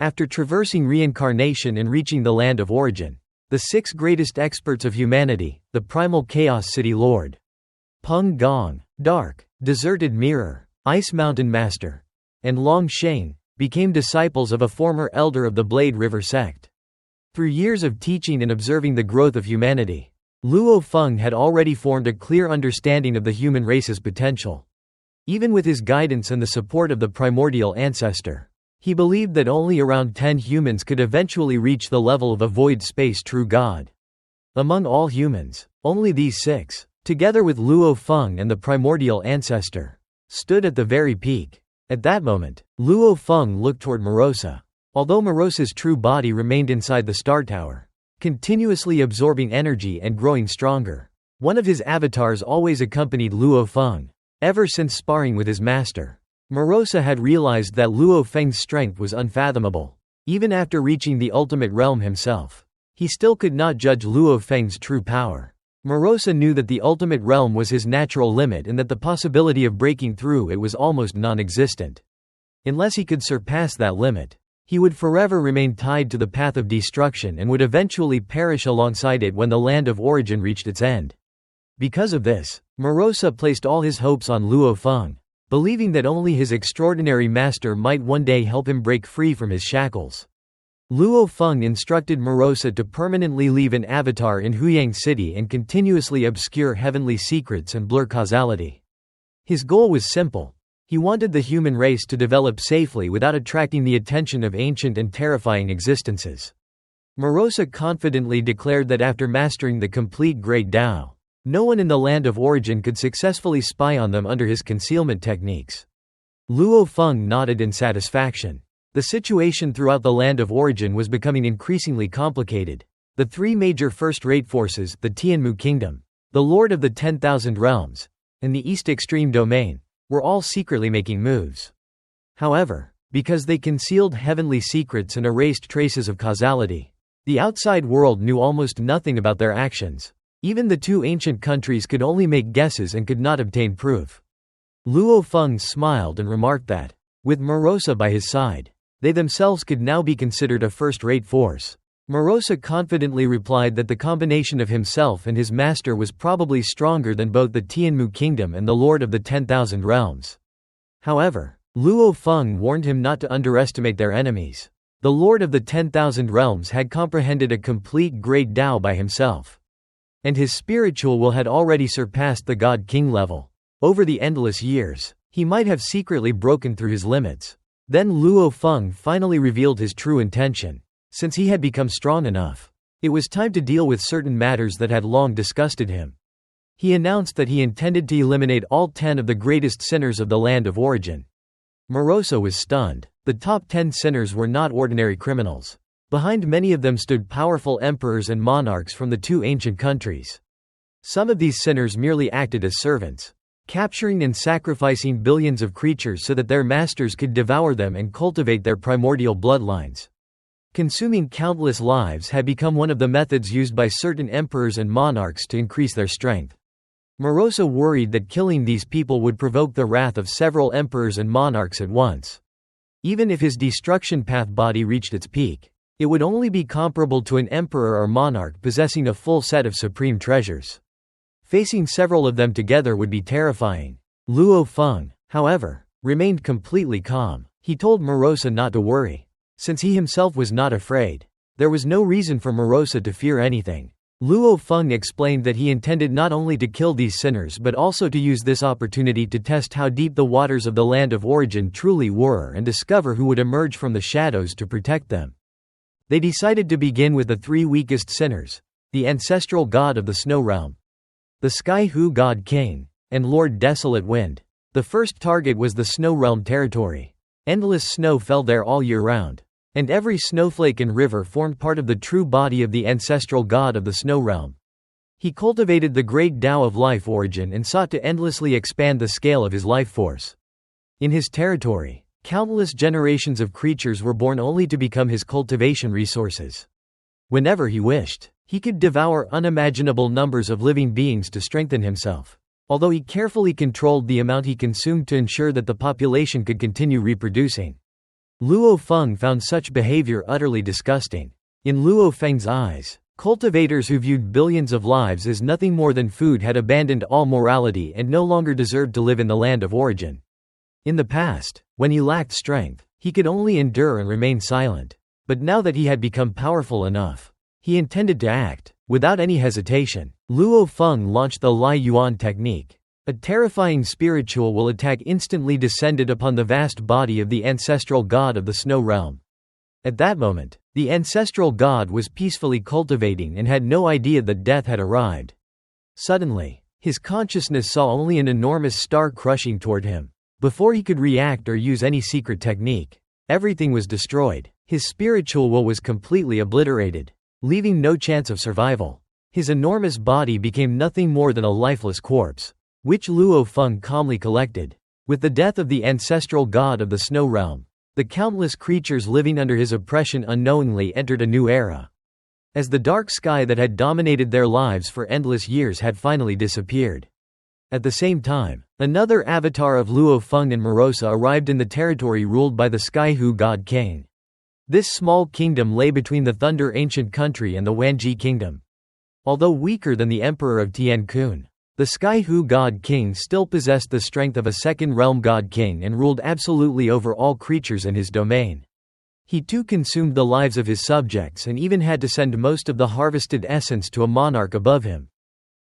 After traversing reincarnation and reaching the land of origin, the 6 greatest experts of humanity, the primal chaos city lord, Peng Gong, dark, deserted mirror, ice mountain master, and Long Sheng, became disciples of a former elder of the Blade River sect. Through years of teaching and observing the growth of humanity, Luo Feng had already formed a clear understanding of the human race's potential. Even with his guidance and the support of the primordial ancestor, he believed that only around 10 humans could eventually reach the level of a void space true god. Among all humans, only these 6, together with Luo Feng and the primordial ancestor, stood at the very peak. At that moment, Luo Feng looked toward Morosa. Although Morosa's true body remained inside the star tower, continuously absorbing energy and growing stronger. One of his avatars always accompanied Luo Feng, ever since sparring with his master. Morosa had realized that Luo Feng's strength was unfathomable. Even after reaching the ultimate realm himself, he still could not judge Luo Feng's true power. Morosa knew that the ultimate realm was his natural limit and that the possibility of breaking through it was almost non-existent. Unless he could surpass that limit, he would forever remain tied to the path of destruction and would eventually perish alongside it when the land of origin reached its end. Because of this, Morosa placed all his hopes on Luo Feng, believing that only his extraordinary master might one day help him break free from his shackles. Luo Feng instructed Morosa to permanently leave an avatar in Huyang City and continuously obscure heavenly secrets and blur causality. His goal was simple. He wanted the human race to develop safely without attracting the attention of ancient and terrifying existences. Morosa confidently declared that after mastering the complete Great Tao, no one in the land of origin could successfully spy on them under his concealment techniques. Luo Feng nodded in satisfaction. The situation throughout the land of origin was becoming increasingly complicated. The 3 major first-rate forces, the Tianmu Kingdom, the Lord of the 10,000 Realms, and the East Extreme Domain, were all secretly making moves. However, because they concealed heavenly secrets and erased traces of causality, the outside world knew almost nothing about their actions. Even the 2 ancient countries could only make guesses and could not obtain proof. Luo Feng smiled and remarked that, with Morosa by his side, they themselves could now be considered a first-rate force. Morosa confidently replied that the combination of himself and his master was probably stronger than both the Tianmu Kingdom and the Lord of the 10,000 Realms. However, Luo Feng warned him not to underestimate their enemies. The Lord of the 10,000 Realms had comprehended a complete Great Tao by himself, and his spiritual will had already surpassed the God King level. Over the endless years, he might have secretly broken through his limits. Then Luo Feng finally revealed his true intention. Since he had become strong enough, it was time to deal with certain matters that had long disgusted him. He announced that he intended to eliminate all 10 of the greatest sinners of the land of origin. Morosa was stunned. The top 10 sinners were not ordinary criminals. Behind many of them stood powerful emperors and monarchs from the 2 ancient countries. Some of these sinners merely acted as servants, capturing and sacrificing billions of creatures so that their masters could devour them and cultivate their primordial bloodlines. Consuming countless lives had become one of the methods used by certain emperors and monarchs to increase their strength. Morosa worried that killing these people would provoke the wrath of several emperors and monarchs at once. Even if his destruction path body reached its peak, it would only be comparable to an emperor or monarch possessing a full set of supreme treasures. Facing several of them together would be terrifying. Luo Feng, however, remained completely calm. He told Morosa not to worry. Since he himself was not afraid, there was no reason for Morosa to fear anything. Luo Feng explained that he intended not only to kill these sinners but also to use this opportunity to test how deep the waters of the land of origin truly were and discover who would emerge from the shadows to protect them. They decided to begin with the 3 weakest sinners, the ancestral god of the snow realm, the sky Hou God King, and Lord Desolate Wind. The first target was the snow realm territory. Endless snow fell there all year round, and every snowflake and river formed part of the true body of the ancestral god of the snow realm. He cultivated the great Tao of life origin and sought to endlessly expand the scale of his life force. In his territory, countless generations of creatures were born only to become his cultivation resources. Whenever he wished, he could devour unimaginable numbers of living beings to strengthen himself, although he carefully controlled the amount he consumed to ensure that the population could continue reproducing. Luo Feng found such behavior utterly disgusting. In Luo Feng's eyes, cultivators who viewed billions of lives as nothing more than food had abandoned all morality and no longer deserved to live in the land of origin. In the past, when he lacked strength, he could only endure and remain silent. But now that he had become powerful enough, he intended to act. Without any hesitation, Luo Feng launched the Lai Yuan technique. A terrifying spiritual will attack instantly descended upon the vast body of the ancestral god of the snow realm. At that moment, the ancestral god was peacefully cultivating and had no idea that death had arrived. Suddenly, his consciousness saw only an enormous star crushing toward him. Before he could react or use any secret technique, everything was destroyed. His spiritual will was completely obliterated, leaving no chance of survival. His enormous body became nothing more than a lifeless corpse, which Luo Feng calmly collected. With the death of the ancestral god of the snow realm, the countless creatures living under his oppression unknowingly entered a new era. As the dark sky that had dominated their lives for endless years had finally disappeared. At the same time, another avatar of Luo Feng and Morosa arrived in the territory ruled by the Sky Hou God King. This small kingdom lay between the Thunder Ancient Country and the Wanji Kingdom. Although weaker than the Emperor of Tiankun, the Sky Hou God King still possessed the strength of a second realm God King and ruled absolutely over all creatures in his domain. He too consumed the lives of his subjects and even had to send most of the harvested essence to a monarch above him.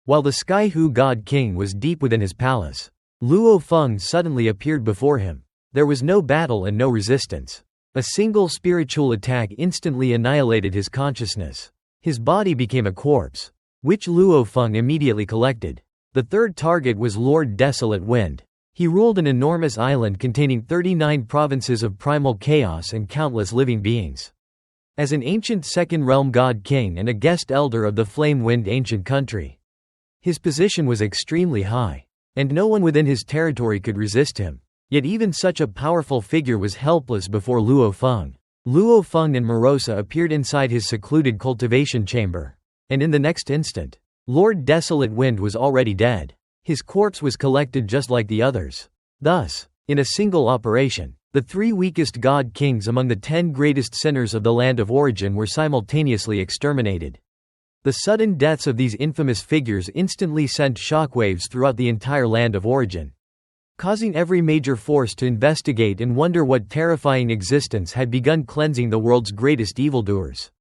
While the Sky Hou God King was deep within his palace, Luo Feng suddenly appeared before him. There was no battle and no resistance. A single spiritual attack instantly annihilated his consciousness. His body became a corpse, which Luo Feng immediately collected. The third target was Lord Desolate Wind. He ruled an enormous island containing 39 provinces of primal chaos and countless living beings. As an ancient second realm god king and a guest elder of the Flame Wind Ancient Country, his position was extremely high, and no one within his territory could resist him. Yet even such a powerful figure was helpless before Luo Feng. Luo Feng and Morosa appeared inside his secluded cultivation chamber. And in the next instant, Lord Desolate Wind was already dead. His corpse was collected just like the others. Thus, in a single operation, the 3 weakest god kings among the 10 greatest sinners of the land of origin were simultaneously exterminated. The sudden deaths of these infamous figures instantly sent shockwaves throughout the entire land of origin, causing every major force to investigate and wonder what terrifying existence had begun cleansing the world's greatest evildoers.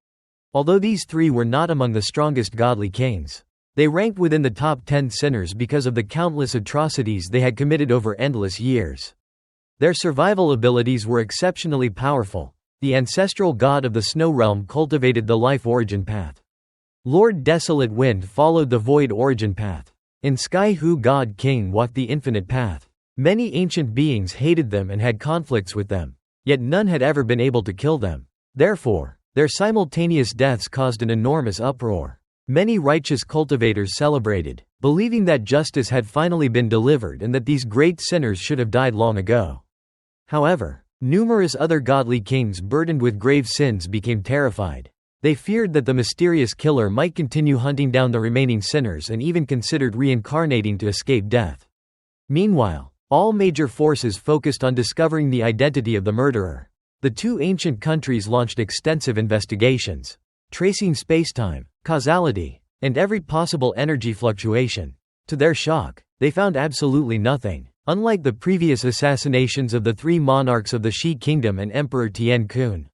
Although these 3 were not among the strongest godly kings, they ranked within the top 10 sinners because of the countless atrocities they had committed over endless years. Their survival abilities were exceptionally powerful. The ancestral god of the snow realm cultivated the life origin path. Lord Desolate Wind followed the void origin path, and Sky Hou God King walked the infinite path. Many ancient beings hated them and had conflicts with them, yet none had ever been able to kill them. Therefore, their simultaneous deaths caused an enormous uproar. Many righteous cultivators celebrated, believing that justice had finally been delivered and that these great sinners should have died long ago. However, numerous other godly kings burdened with grave sins became terrified. They feared that the mysterious killer might continue hunting down the remaining sinners and even considered reincarnating to escape death. Meanwhile, all major forces focused on discovering the identity of the murderer. The 2 ancient countries launched extensive investigations, tracing spacetime, causality, and every possible energy fluctuation. To their shock, they found absolutely nothing. Unlike the previous assassinations of the 3 monarchs of the Shi Kingdom and Emperor Tiankun,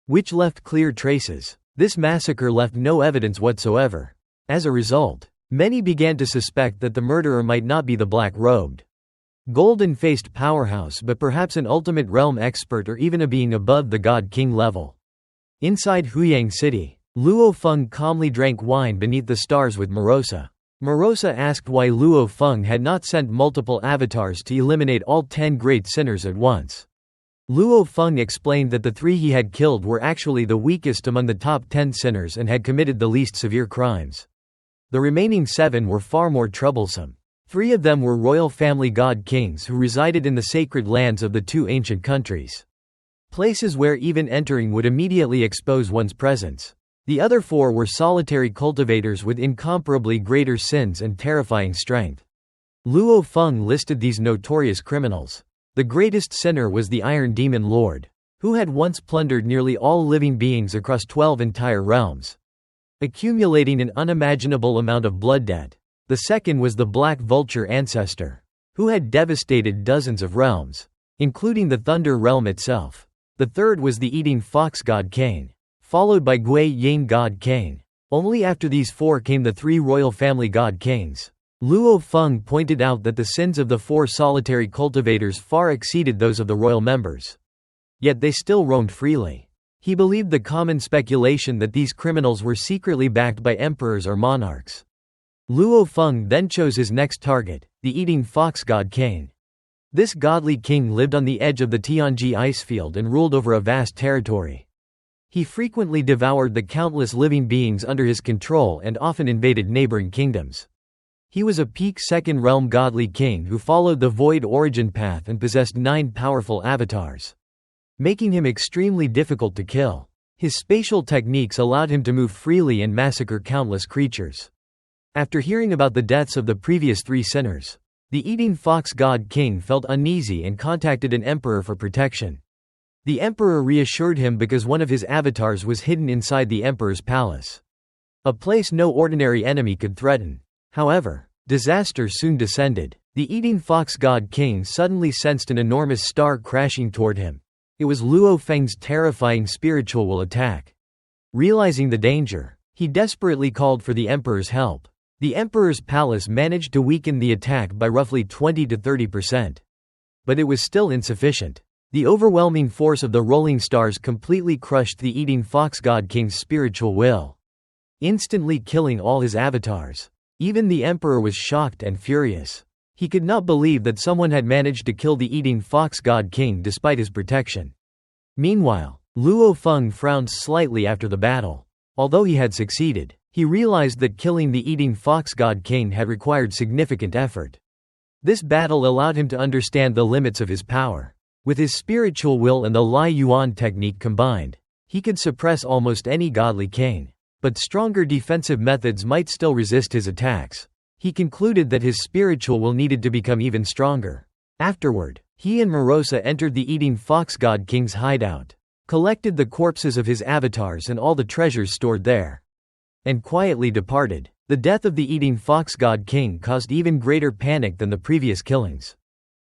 which left clear traces, this massacre left no evidence whatsoever. As a result, many began to suspect that the murderer might not be the black-robed, golden-faced powerhouse but perhaps an ultimate realm expert or even a being above the God King level. Inside Huyang City, Luo Feng calmly drank wine beneath the stars with Morosa. Morosa asked why Luo Feng had not sent multiple avatars to eliminate all 10 great sinners at once. Luo Feng explained that the 3 he had killed were actually the weakest among the top 10 sinners and had committed the least severe crimes. The remaining 7 were far more troublesome. 3 of them were royal family god kings who resided in the sacred lands of the 2 ancient countries, places where even entering would immediately expose one's presence. The other 4 were solitary cultivators with incomparably greater sins and terrifying strength. Luo Feng listed these notorious criminals. The greatest sinner was the Iron Demon Lord. who had once plundered nearly all living beings across 12 entire realms, accumulating an unimaginable amount of blood debt. The second was the Black Vulture Ancestor, who had devastated dozens of realms, including the Thunder Realm itself. The third was the Eating Fox God King, followed by Gui Ying God King. Only after these four came the three royal family God Kings. Luo Feng pointed out that the sins of the four solitary cultivators far exceeded those of the royal members. Yet they still roamed freely. He believed the common speculation that these criminals were secretly backed by emperors or monarchs. Luo Feng then chose his next target, the Eating Fox God King. This godly king lived on the edge of the Tianji icefield and ruled over a vast territory. He frequently devoured the countless living beings under his control and often invaded neighboring kingdoms. He was a peak second realm godly king who followed the void origin path and possessed 9 powerful avatars, making him extremely difficult to kill. His spatial techniques allowed him to move freely and massacre countless creatures. After hearing about the deaths of the previous 3 sinners, the Eating Fox God King felt uneasy and contacted an emperor for protection. The emperor reassured him because one of his avatars was hidden inside the emperor's palace, a place no ordinary enemy could threaten. However, disaster soon descended. The Eating Fox God King suddenly sensed an enormous star crashing toward him. It was Luo Feng's terrifying spiritual attack. Realizing the danger, he desperately called for the emperor's help. The emperor's palace managed to weaken the attack by roughly 20 to 30%. But it was still insufficient. The overwhelming force of the rolling stars completely crushed the Eating Fox God King's spiritual will, instantly killing all his avatars. Even the emperor was shocked and furious. He could not believe that someone had managed to kill the Eating Fox God King despite his protection. Meanwhile, Luo Feng frowned slightly after the battle. Although he had succeeded, he realized that killing the Eating Fox God King had required significant effort. This battle allowed him to understand the limits of his power. With his spiritual will and the Lai Yuan technique combined, he could suppress almost any godly king. But stronger defensive methods might still resist his attacks. He concluded that his spiritual will needed to become even stronger. Afterward, he and Morosa entered the Eating Fox God King's hideout, collected the corpses of his avatars and all the treasures stored there, and quietly departed. The death of the Eating Fox God King caused even greater panic than the previous killings.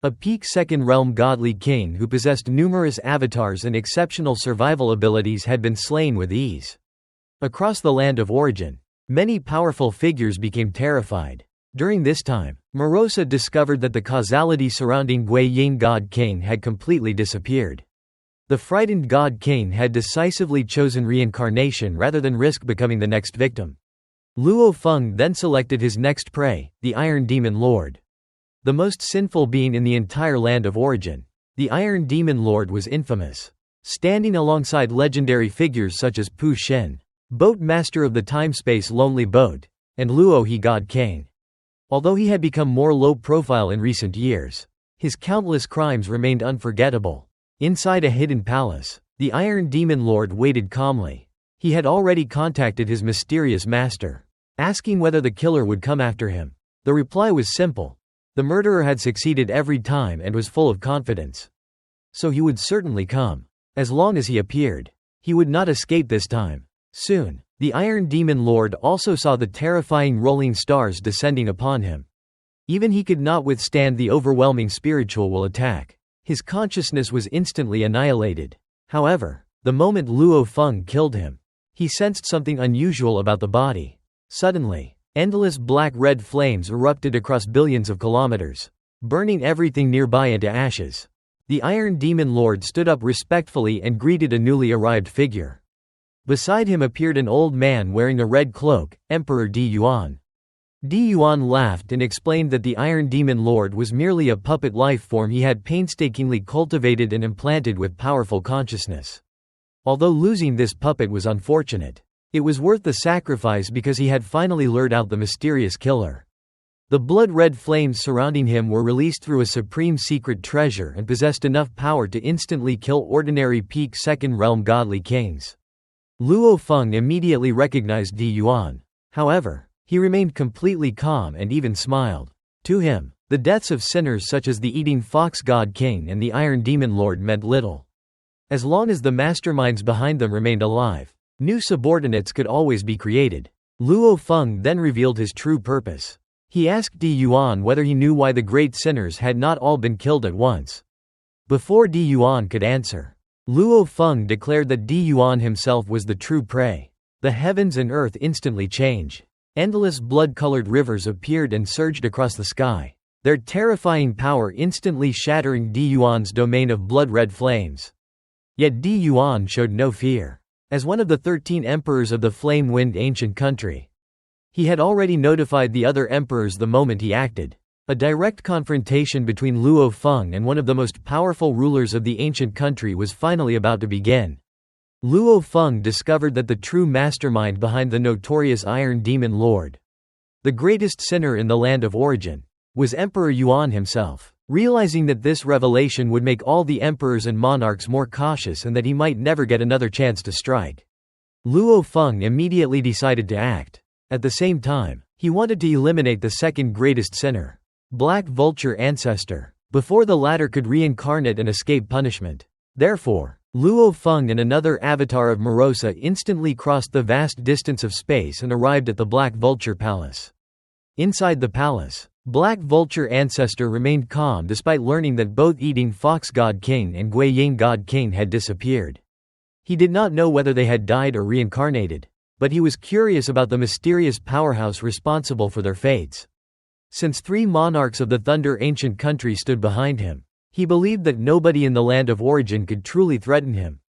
A peak second realm godly king who possessed numerous avatars and exceptional survival abilities had been slain with ease. Across the land of origin, many powerful figures became terrified. During this time, Morosa discovered that the causality surrounding Gui Ying God King had completely disappeared. The frightened God King had decisively chosen reincarnation rather than risk becoming the next victim. Luo Feng then selected his next prey, the Iron Demon Lord, the most sinful being in the entire land of origin. The Iron Demon Lord was infamous, standing alongside legendary figures such as Pu Shen, Boat Master of the Time-Space Lonely Boat, and Luo God King. Although he had become more low-profile in recent years, his countless crimes remained unforgettable. Inside a hidden palace, the Iron Demon Lord waited calmly. He had already contacted his mysterious master, asking whether the killer would come after him. The reply was simple. The murderer had succeeded every time and was full of confidence. So he would certainly come. As long as he appeared, he would not escape this time. Soon, the Iron Demon Lord also saw the terrifying rolling stars descending upon him. Even he could not withstand the overwhelming spiritual attack. His consciousness was instantly annihilated. However, the moment Luo Feng killed him, he sensed something unusual about the body. Suddenly, endless black-red flames erupted across billions of kilometers, burning everything nearby into ashes. The Iron Demon Lord stood up respectfully and greeted a newly arrived figure. Beside him appeared an old man wearing a red cloak, Emperor Yuan. Yuan laughed and explained that the Iron Demon Lord was merely a puppet life form he had painstakingly cultivated and implanted with powerful consciousness. Although losing this puppet was unfortunate, it was worth the sacrifice because he had finally lured out the mysterious killer. The blood-red flames surrounding him were released through a supreme secret treasure and possessed enough power to instantly kill ordinary peak second realm godly kings. Luo Feng immediately recognized Yuan. However, he remained completely calm and even smiled. To him, the deaths of sinners such as the Eating Fox God King and the Iron Demon Lord meant little. As long as the masterminds behind them remained alive, new subordinates could always be created. Luo Feng then revealed his true purpose. He asked Di Yuan whether he knew why the great sinners had not all been killed at once. Before Di Yuan could answer, Luo Feng declared that Di Yuan himself was the true prey. The heavens and earth instantly changed. Endless blood-colored rivers appeared and surged across the sky, their terrifying power instantly shattering Di Yuan's domain of blood-red flames. Yet Di Yuan showed no fear. As one of the 13 emperors of the flame-wind ancient country, he had already notified the other emperors the moment he acted. A direct confrontation between Luo Feng and one of the most powerful rulers of the ancient country was finally about to begin. Luo Feng discovered that the true mastermind behind the notorious Iron Demon Lord, the greatest sinner in the land of origin, was Emperor Yuan himself. Realizing that this revelation would make all the emperors and monarchs more cautious and that he might never get another chance to strike, Luo Feng immediately decided to act. At the same time, he wanted to eliminate the second greatest sinner, Black Vulture Ancestor, before the latter could reincarnate and escape punishment. Therefore, Luo Feng and another avatar of Morosa instantly crossed the vast distance of space and arrived at the Black Vulture Palace. Inside the palace, Black Vulture Ancestor remained calm despite learning that both Eating Fox God King and Gui Ying God King had disappeared. He did not know whether they had died or reincarnated, but he was curious about the mysterious powerhouse responsible for their fates. Since 3 monarchs of the Thunder Ancient Country stood behind him, he believed that nobody in the land of origin could truly threaten him.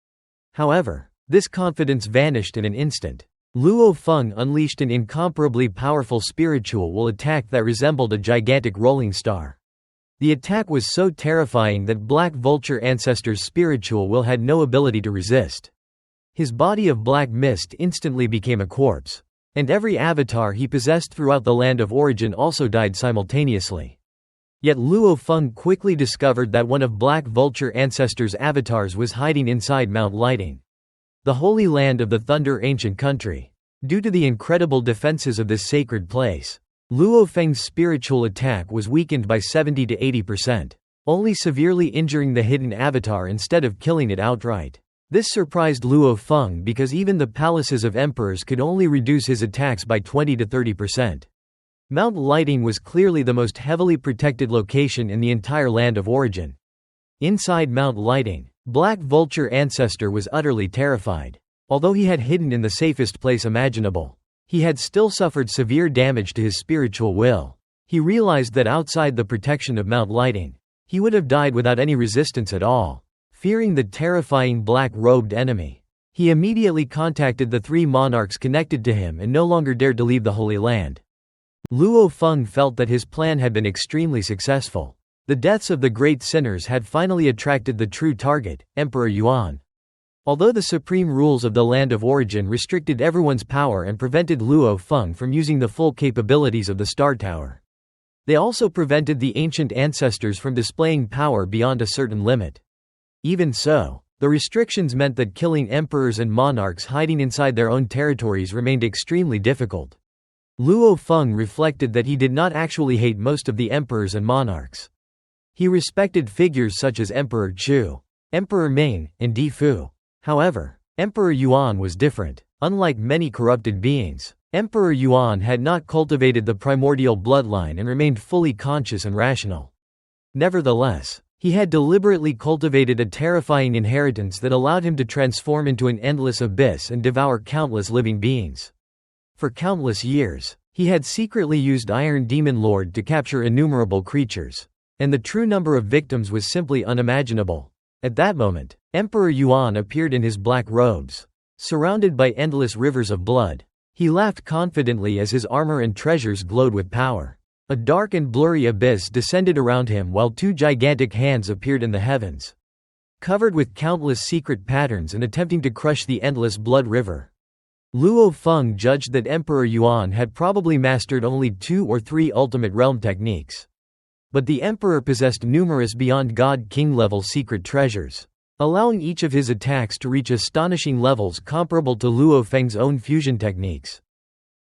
However, this confidence vanished in an instant. Luo Feng unleashed an incomparably powerful spiritual attack that resembled a gigantic rolling star. The attack was so terrifying that Black Vulture Ancestor's spiritual will had no ability to resist. His body of black mist instantly became a corpse, and every avatar he possessed throughout the land of origin also died simultaneously. Yet Luo Feng quickly discovered that one of Black Vulture Ancestor's avatars was hiding inside Mount Lighting, the holy land of the Thunder Ancient Country. Due to the incredible defenses of this sacred place, Luo Feng's spiritual attack was weakened by 70 to 80%, only severely injuring the hidden avatar instead of killing it outright. This surprised Luo Feng because even the palaces of emperors could only reduce his attacks by 20 to 30%. Mount Lighting was clearly the most heavily protected location in the entire land of origin. Inside Mount Lighting, Black Vulture Ancestor was utterly terrified. Although he had hidden in the safest place imaginable, he had still suffered severe damage to his spiritual will. He realized that outside the protection of Mount Lighting, he would have died without any resistance at all. Fearing the terrifying black-robed enemy, he immediately contacted the 3 monarchs connected to him and no longer dared to leave the Holy Land. Luo Feng felt that his plan had been extremely successful. The deaths of the great sinners had finally attracted the true target, Emperor Yuan. Although the supreme rules of the land of origin restricted everyone's power and prevented Luo Feng from using the full capabilities of the Star Tower, they also prevented the ancient ancestors from displaying power beyond a certain limit. Even so, the restrictions meant that killing emperors and monarchs hiding inside their own territories remained extremely difficult. Luo Feng reflected that he did not actually hate most of the emperors and monarchs. He respected figures such as Emperor Chu, Emperor Ming, and Di Fu. However, Emperor Yuan was different. Unlike many corrupted beings, Emperor Yuan had not cultivated the primordial bloodline and remained fully conscious and rational. Nevertheless, he had deliberately cultivated a terrifying inheritance that allowed him to transform into an endless abyss and devour countless living beings. For countless years, he had secretly used Iron Demon Lord to capture innumerable creatures, and the true number of victims was simply unimaginable. At that moment, Emperor Yuan appeared in his black robes, surrounded by endless rivers of blood. He laughed confidently as his armor and treasures glowed with power. A dark and blurry abyss descended around him while 2 gigantic hands appeared in the heavens, covered with countless secret patterns and attempting to crush the endless blood river. Luo Feng judged that Emperor Yuan had probably mastered only 2 or 3 ultimate realm techniques. But the emperor possessed numerous beyond God King level secret treasures, allowing each of his attacks to reach astonishing levels comparable to Luo Feng's own fusion techniques.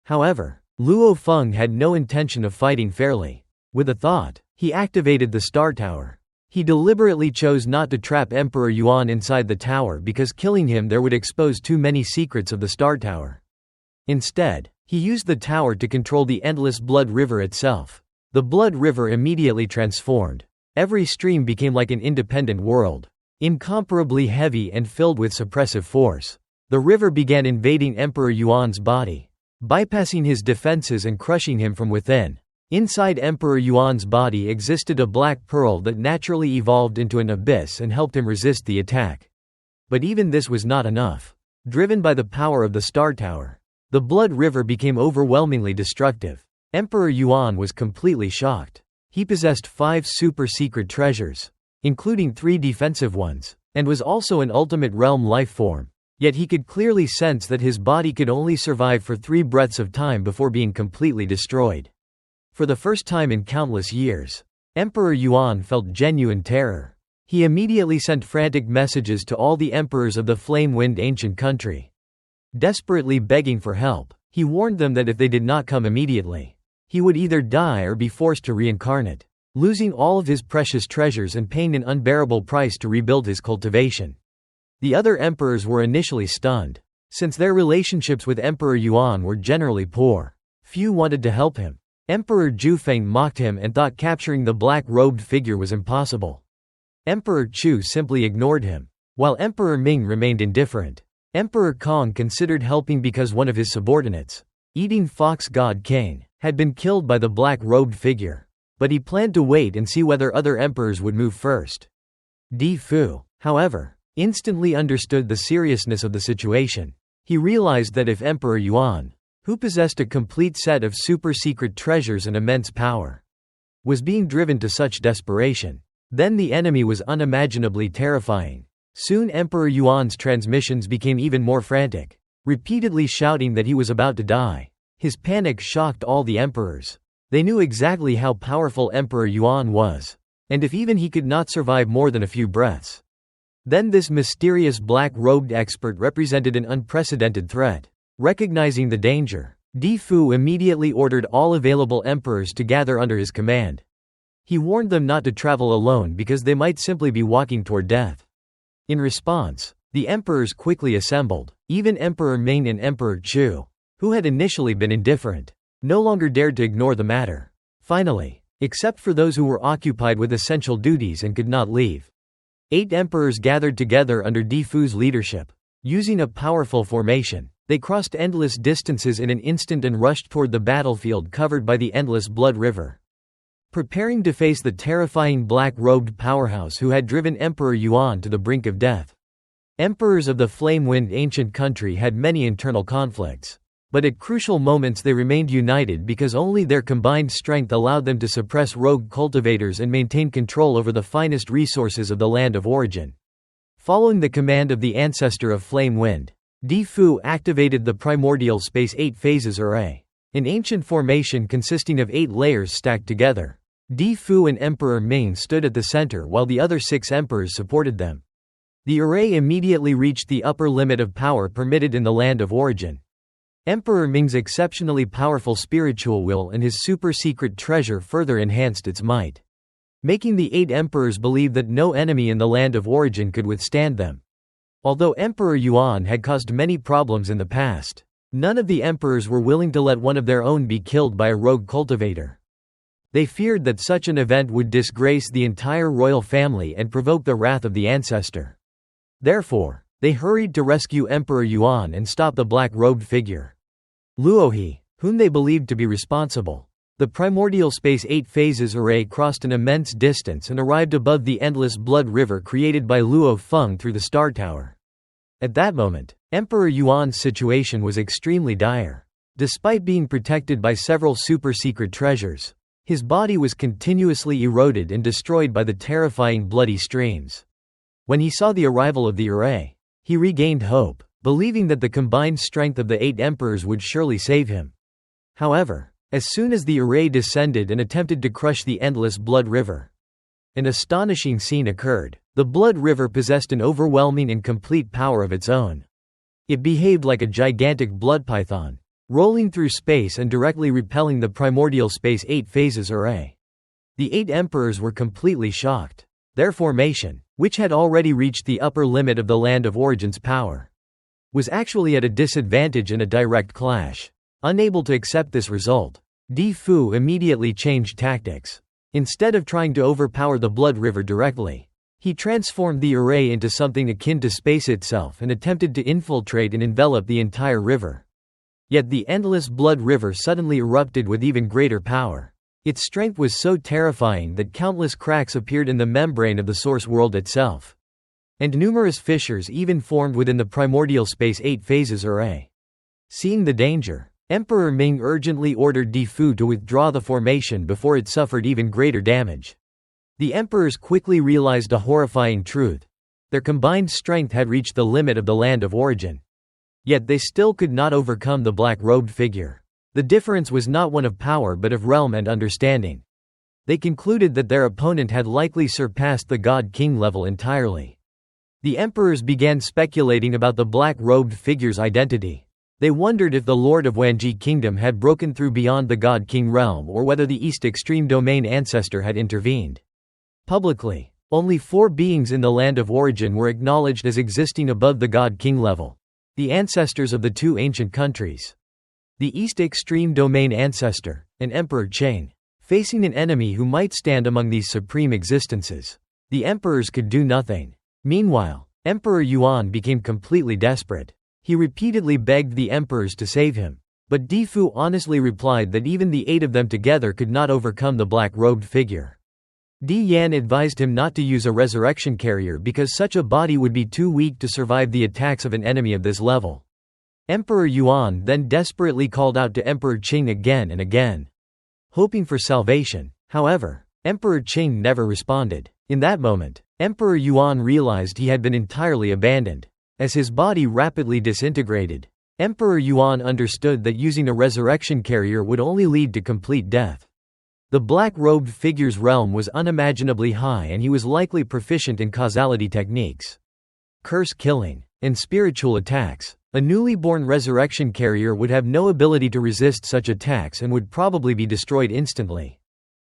However, Luo Feng had no intention of fighting fairly. With a thought, he activated the Star Tower. He deliberately chose not to trap Emperor Yuan inside the tower because killing him there would expose too many secrets of the Star Tower. Instead, he used the tower to control the endless blood river itself. The blood river immediately transformed. Every stream became like an independent world, incomparably heavy and filled with suppressive force. The river began invading Emperor Yuan's body, bypassing his defenses and crushing him from within. Inside Emperor Yuan's body existed a black pearl that naturally evolved into an abyss and helped him resist the attack. But even this was not enough. Driven by the power of the Star Tower, the blood river became overwhelmingly destructive. Emperor Yuan was completely shocked. He possessed 5 super-secret treasures, including 3 defensive ones, and was also an ultimate realm life form. Yet he could clearly sense that his body could only survive for 3 breaths of time before being completely destroyed. For the first time in countless years, Emperor Yuan felt genuine terror. He immediately sent frantic messages to all the emperors of the flame-wind ancient country. Desperately begging for help, he warned them that if they did not come immediately, he would either die or be forced to reincarnate, losing all of his precious treasures and paying an unbearable price to rebuild his cultivation. The other emperors were initially stunned. Since their relationships with Emperor Yuan were generally poor, few wanted to help him. Emperor Luo Feng mocked him and thought capturing the black-robed figure was impossible. Emperor Chu simply ignored him, while Emperor Ming remained indifferent. Emperor Kong considered helping because one of his subordinates, Hou God King, had been killed by the black-robed figure, but he planned to wait and see whether other emperors would move first. Di Fu, however, instantly understood the seriousness of the situation. He realized that if Emperor Yuan, who possessed a complete set of super-secret treasures and immense power, was being driven to such desperation, then the enemy was unimaginably terrifying. Soon Emperor Yuan's transmissions became even more frantic, repeatedly shouting that he was about to die. His panic shocked all the emperors. They knew exactly how powerful Emperor Yuan was, and if even he could not survive more than a few breaths, then this mysterious black-robed expert represented an unprecedented threat. Recognizing the danger, Di Fu immediately ordered all available emperors to gather under his command. He warned them not to travel alone because they might simply be walking toward death. In response, the emperors quickly assembled. Even Emperor Ming and Emperor Chu, who had initially been indifferent, no longer dared to ignore the matter. Finally, except for those who were occupied with essential duties and could not leave, 8 emperors gathered together under Di Fu's leadership. Using a powerful formation, they crossed endless distances in an instant and rushed toward the battlefield covered by the endless blood river, preparing to face the terrifying black-robed powerhouse who had driven Emperor Yuan to the brink of death. Emperors of the flame-wind ancient country had many internal conflicts, but at crucial moments they remained united because only their combined strength allowed them to suppress rogue cultivators and maintain control over the finest resources of the land of origin. Following the command of the ancestor of flame wind, Di Fu activated the primordial space 8 phases array, an ancient formation consisting of 8 layers stacked together. Di Fu and Emperor Ming stood at the center while the other 6 emperors supported them. The array immediately reached the upper limit of power permitted in the land of origin. Emperor Ming's exceptionally powerful spiritual will and his super-secret treasure further enhanced its might, making the 8 emperors believe that no enemy in the land of origin could withstand them. Although Emperor Yuan had caused many problems in the past, none of the emperors were willing to let one of their own be killed by a rogue cultivator. They feared that such an event would disgrace the entire royal family and provoke the wrath of the ancestor. Therefore, they hurried to rescue Emperor Yuan and stop the black-robed figure, Luo, whom they believed to be responsible. The primordial space 8 phases array crossed an immense distance and arrived above the endless blood river created by Luo Feng through the Star Tower. At that moment, Emperor Yuan's situation was extremely dire. Despite being protected by several super-secret treasures, his body was continuously eroded and destroyed by the terrifying bloody streams. When he saw the arrival of the array, he regained hope, believing that the combined strength of the 8 emperors would surely save him. However, as soon as the array descended and attempted to crush the endless blood river, an astonishing scene occurred. The blood river possessed an overwhelming and complete power of its own. It behaved like a gigantic blood python, rolling through space and directly repelling the primordial space 8 phases array. The 8 emperors were completely shocked. Their formation, which had already reached the upper limit of the Land of Origin's power, was actually at a disadvantage in a direct clash. Unable to accept this result, Di Fu immediately changed tactics. Instead of trying to overpower the Blood River directly, he transformed the array into something akin to space itself and attempted to infiltrate and envelop the entire river. Yet the endless Blood River suddenly erupted with even greater power. Its strength was so terrifying that countless cracks appeared in the membrane of the source world itself. And numerous fissures even formed within the primordial space 8 phases array. Seeing the danger, Emperor Ming urgently ordered Di Fu to withdraw the formation before it suffered even greater damage. The emperors quickly realized a horrifying truth. Their combined strength had reached the limit of the Land of Origin. Yet they still could not overcome the black-robed figure. The difference was not one of power but of realm and understanding. They concluded that their opponent had likely surpassed the God King level entirely. The emperors began speculating about the black-robed figure's identity. They wondered if the Lord of Wanji Kingdom had broken through beyond the God King realm or whether the East Extreme Domain Ancestor had intervened. Publicly, only 4 beings in the Land of Origin were acknowledged as existing above the God King level: the ancestors of the 2 ancient countries, the East Extreme Domain Ancestor, and Emperor Cheng. Facing an enemy who might stand among these supreme existences, the emperors could do nothing. Meanwhile, Emperor Yuan became completely desperate. He repeatedly begged the emperors to save him, but Di Fu honestly replied that even the 8 of them together could not overcome the black-robed figure. Di Yan advised him not to use a resurrection carrier because such a body would be too weak to survive the attacks of an enemy of this level. Emperor Yuan then desperately called out to Emperor Qing again and again, hoping for salvation. However, Emperor Qing never responded. In that moment, Emperor Yuan realized he had been entirely abandoned. As his body rapidly disintegrated, Emperor Yuan understood that using a resurrection carrier would only lead to complete death. The black-robed figure's realm was unimaginably high and he was likely proficient in causality techniques, curse killing, and spiritual attacks. A newly born resurrection carrier would have no ability to resist such attacks and would probably be destroyed instantly,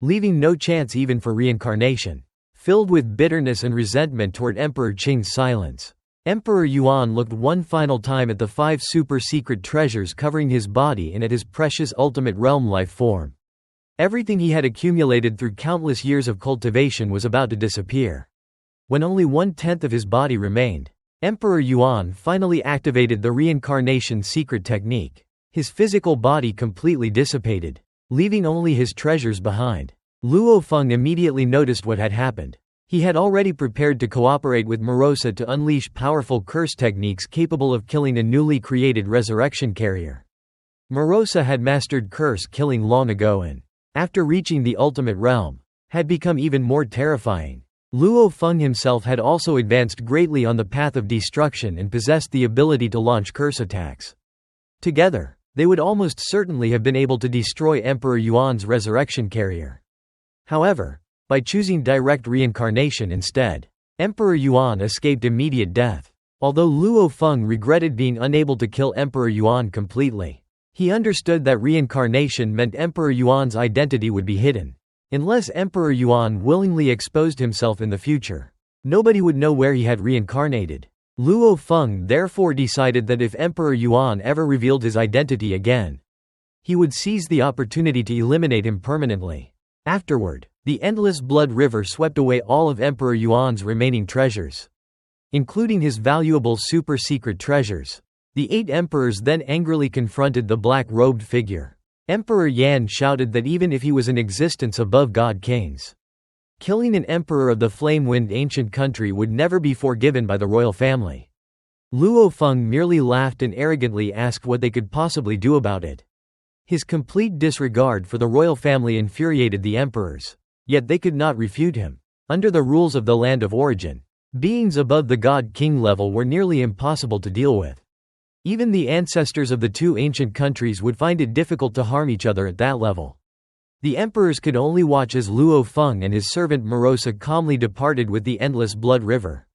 leaving no chance even for reincarnation. Filled with bitterness and resentment toward Emperor Qing's silence, Emperor Yuan looked one final time at the 5 super-secret treasures covering his body and at his precious ultimate realm life form. Everything he had accumulated through countless years of cultivation was about to disappear. When only 1/10 of his body remained, Emperor Yuan finally activated the reincarnation secret technique. His physical body completely dissipated, leaving only his treasures behind. Luo Feng immediately noticed what had happened. He had already prepared to cooperate with Morosa to unleash powerful curse techniques capable of killing a newly created resurrection carrier. Morosa had mastered curse killing long ago and, after reaching the ultimate realm, had become even more terrifying. Luo Feng himself had also advanced greatly on the path of destruction and possessed the ability to launch curse attacks. Together, they would almost certainly have been able to destroy Emperor Yuan's resurrection carrier. However, by choosing direct reincarnation instead, Emperor Yuan escaped immediate death. Although Luo Feng regretted being unable to kill Emperor Yuan completely, he understood that reincarnation meant Emperor Yuan's identity would be hidden. Unless Emperor Yuan willingly exposed himself in the future, nobody would know where he had reincarnated. Luo Feng therefore decided that if Emperor Yuan ever revealed his identity again, he would seize the opportunity to eliminate him permanently. Afterward, the endless blood river swept away all of Emperor Yuan's remaining treasures, including his valuable super-secret treasures. The 8 emperors then angrily confronted the black-robed figure. Emperor Yan shouted that even if he was in existence above God Kings, killing an emperor of the flame-wind ancient country would never be forgiven by the royal family. Luo Feng merely laughed and arrogantly asked what they could possibly do about it. His complete disregard for the royal family infuriated the emperors. Yet they could not refute him. Under the rules of the Land of Origin, beings above the God King level were nearly impossible to deal with. Even the ancestors of the 2 ancient countries would find it difficult to harm each other at that level. The emperors could only watch as Luo Feng and his servant Morosa calmly departed with the endless blood river.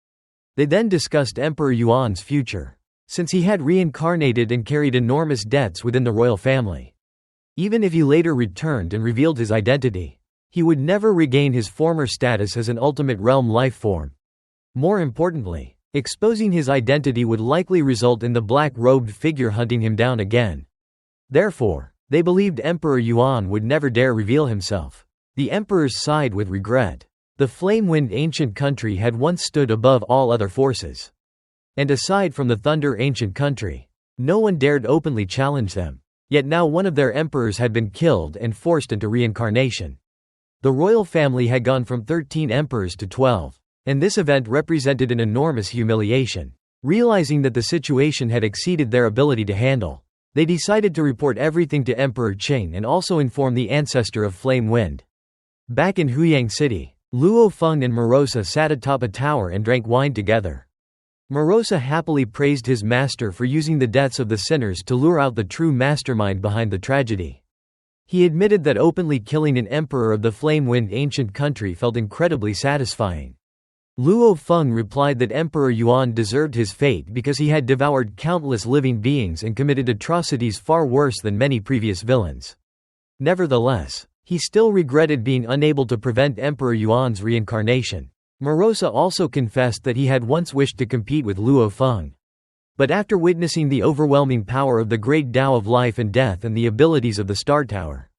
They then discussed Emperor Yuan's future, since he had reincarnated and carried enormous debts within the royal family. Even if he later returned and revealed his identity, He would never regain his former status as an ultimate realm life form. More importantly, exposing his identity would likely result in the black-robed figure hunting him down again. Therefore, they believed Emperor Yuan would never dare reveal himself. The emperors sighed with regret. The flame-wind ancient country had once stood above all other forces. And aside from the thunder ancient country, no one dared openly challenge them. Yet now one of their emperors had been killed and forced into reincarnation. The royal family had gone from 13 emperors to 12, and this event represented an enormous humiliation. Realizing that the situation had exceeded their ability to handle, they decided to report everything to Emperor Qing and also inform the ancestor of Flame Wind. Back in Huyang City, Luo Feng and Morosa sat atop a tower and drank wine together. Morosa happily praised his master for using the deaths of the sinners to lure out the true mastermind behind the tragedy. He admitted that openly killing an emperor of the flame-wind ancient country felt incredibly satisfying. Luo Feng replied that Emperor Yuan deserved his fate because he had devoured countless living beings and committed atrocities far worse than many previous villains. Nevertheless, he still regretted being unable to prevent Emperor Yuan's reincarnation. Morosa also confessed that he had once wished to compete with Luo Feng. But after witnessing the overwhelming power of the great Tao of life and death and the abilities of the Star Tower,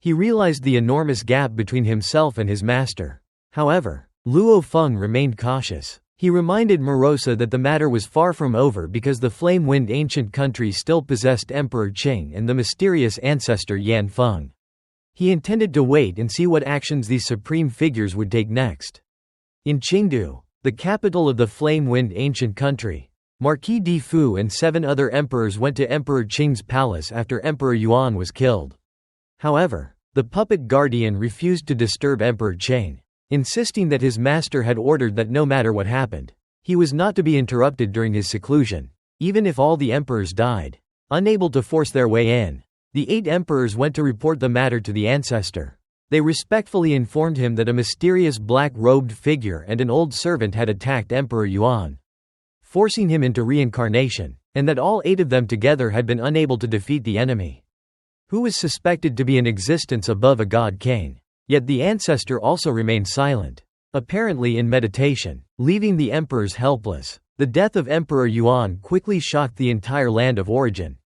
he realized the enormous gap between himself and his master. However, Luo Feng remained cautious. He reminded Morosa that the matter was far from over because the flame-wind ancient country still possessed Emperor Qing and the mysterious ancestor Yan Feng. He intended to wait and see what actions these supreme figures would take next. In Qingdu, the capital of the flame-wind ancient country, Marquis Di Fu and 7 other emperors went to Emperor Qing's palace after Emperor Yuan was killed. However, the puppet guardian refused to disturb Emperor Qing, insisting that his master had ordered that no matter what happened, he was not to be interrupted during his seclusion, even if all the emperors died. Unable to force their way in, the 8 emperors went to report the matter to the ancestor. They respectfully informed him that a mysterious black-robed figure and an old servant had attacked Emperor Yuan, forcing him into reincarnation, and that all 8 of them together had been unable to defeat the enemy, who was suspected to be in existence above a god king. Yet the ancestor also remained silent, apparently in meditation, leaving the emperors helpless. The death of Emperor Yuan quickly shocked the entire land of origin.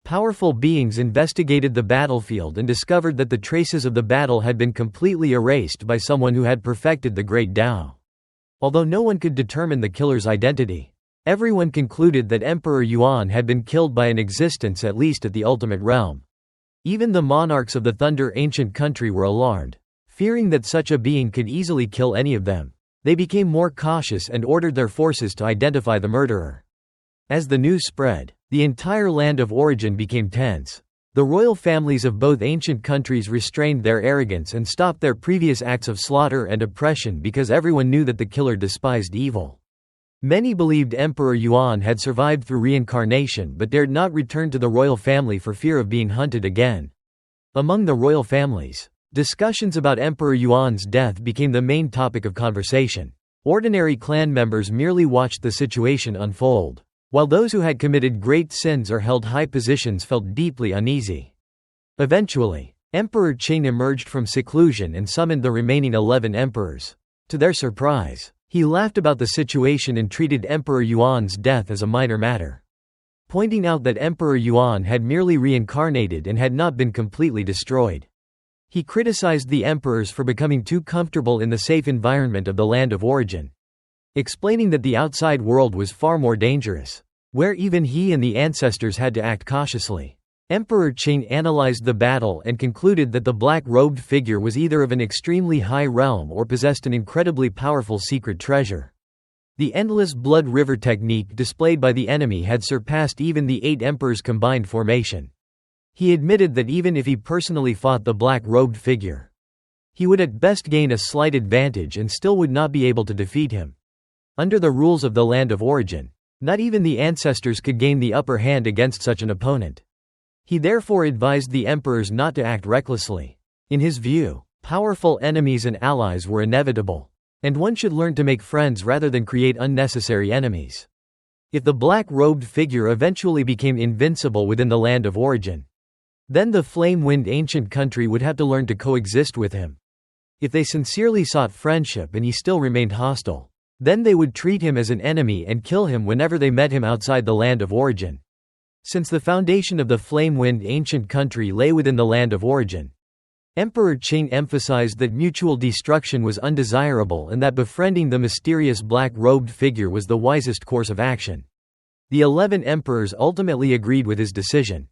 Powerful beings investigated the battlefield and discovered that the traces of the battle had been completely erased by someone who had perfected the Great Tao. Although no one could determine the killer's identity, everyone concluded that Emperor Yuan had been killed by an existence at least at the ultimate realm. Even the monarchs of the Thunder ancient country were alarmed, fearing that such a being could easily kill any of them. They became more cautious and ordered their forces to identify the murderer. As the news spread, the entire land of origin became tense. The royal families of both ancient countries restrained their arrogance and stopped their previous acts of slaughter and oppression because everyone knew that the killer despised evil. Many believed Emperor Yuan had survived through reincarnation but dared not return to the royal family for fear of being hunted again. Among the royal families, discussions about Emperor Yuan's death became the main topic of conversation. Ordinary clan members merely watched the situation unfold, while those who had committed great sins or held high positions felt deeply uneasy. Eventually, Emperor Qing emerged from seclusion and summoned the remaining 11 emperors. To their surprise, he laughed about the situation and treated Emperor Yuan's death as a minor matter, pointing out that Emperor Yuan had merely reincarnated and had not been completely destroyed. He criticized the emperors for becoming too comfortable in the safe environment of the land of origin, explaining that the outside world was far more dangerous, where even he and the ancestors had to act cautiously. Emperor Qing analyzed the battle and concluded that the black-robed figure was either of an extremely high realm or possessed an incredibly powerful secret treasure. The endless blood river technique displayed by the enemy had surpassed even the 8 emperors' combined formation. He admitted that even if he personally fought the black-robed figure, he would at best gain a slight advantage and still would not be able to defeat him. Under the rules of the land of origin, not even the ancestors could gain the upper hand against such an opponent. He therefore advised the emperors not to act recklessly. In his view, powerful enemies and allies were inevitable, and one should learn to make friends rather than create unnecessary enemies. If the black-robed figure eventually became invincible within the land of origin, then the flame-wind ancient country would have to learn to coexist with him. If they sincerely sought friendship and he still remained hostile, then they would treat him as an enemy and kill him whenever they met him outside the land of origin. Since the foundation of the Flame-Wind ancient country lay within the land of origin, Emperor Qing emphasized that mutual destruction was undesirable and that befriending the mysterious black-robed figure was the wisest course of action. The 11 emperors ultimately agreed with his decision.